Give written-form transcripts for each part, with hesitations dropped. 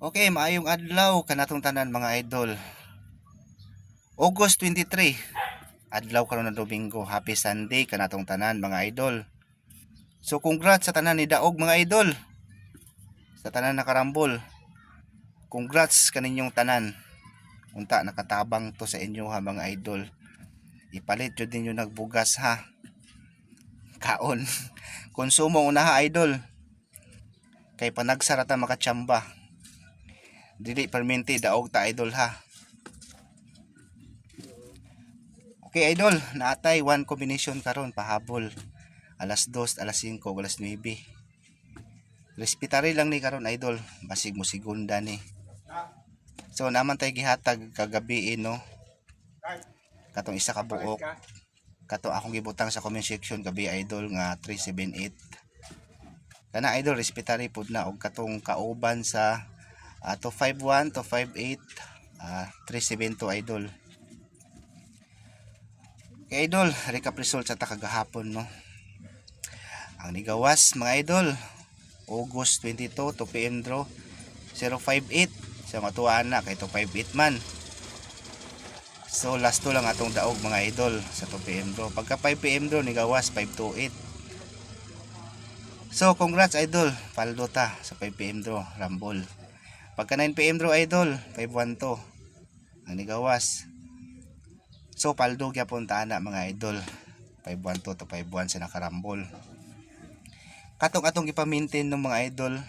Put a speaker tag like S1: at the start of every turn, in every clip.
S1: Okay, maayong adlaw kanatong tanan mga idol. August 23, adlaw karon na Domingo. Happy Sunday kanatong tanan mga idol. So congrats sa tanan ni Daog mga idol. Sa tanan nakarambol. Congrats kaninyong tanan. Unta nakatabang to sa inyo ha mga idol. Ipalit jud ninyo nagbugas ha. Kaon. Konsumo una ha idol. Kay panagsarata makachamba. Dili perminti Daog ta idol ha. Okay idol, naatay one combination karon pahabol. Alas 2, alas 5, alas 9. Respetary lang ni karon idol, basig mo segunda ni. So naman tay gihatag kagabi no. Katong isa ka buok. Kato akong gibutang sa comment section gabi idol nga 378. Kana idol respetary pud na og katong kauban sa 251 to 58 372 idol. Okay idol, recap result sa kagahapon no. Ang nigawas mga idol, August 22 to PM draw 058. So matuan na kay 258 man. So last to lang atong daog mga idol sa 2 PM draw. Pagka 5 PM draw nigawas 528. So congrats idol, paldo ta sa 5 PM draw, rambol. Pagka 9 PM draw idol, 512 ang nigawas. So paldo gyapon ta na mga idol. 512 to 51 sa nakarambol. Katong atong gipa-maintain ng mga idol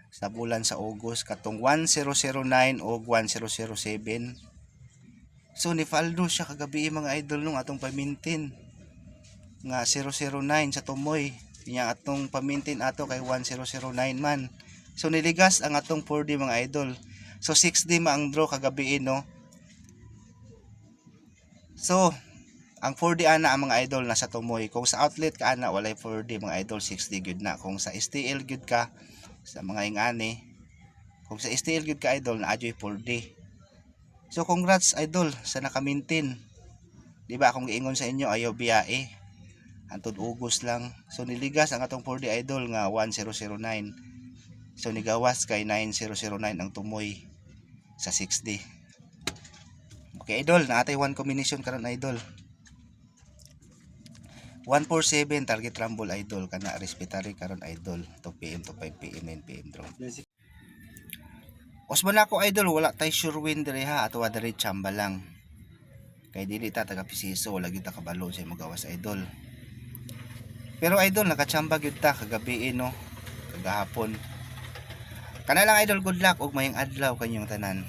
S1: sa bulan sa August katong 1009 o 1007. So ni Faldo siya kagabi mga idol nung atong pa-maintain nga 009 sa tumoy. Nya atong pa-maintain ato kay 1009 man. So niligas ang atong 4D mga idol. So 6D maang draw kagabi no. So ang 4D ana ang mga idol nasa tumoy. Kung sa outlet ka ana walay 4D mga idol, 6D gyud na. Kung sa STL gyud ka sa mga ingani, kung sa STL gyud ka idol na adyoy 4D. So congrats idol sa naka-maintain. Di ba akong giingon sa inyo ayaw biyae. Antod August lang. So niligas ang atong 4D idol nga 1009. So nigawas kay 9009 ang tumoy sa 6D. Okay idol, naatay one combination karon idol. 147 target rumble idol kana respetary karon idol 2 PM to 5 PM 9 PM draw. Osman ako idol wala tay sure win dire ha ato dire chamba lang. Kay dili ta taga pisiso wala gyud ta kabalo sa magawas idol. Pero idol nakachamba gyud ta kagabi no kagahapon. Kana lang idol, good luck ug mayang adlaw kanyong tanan.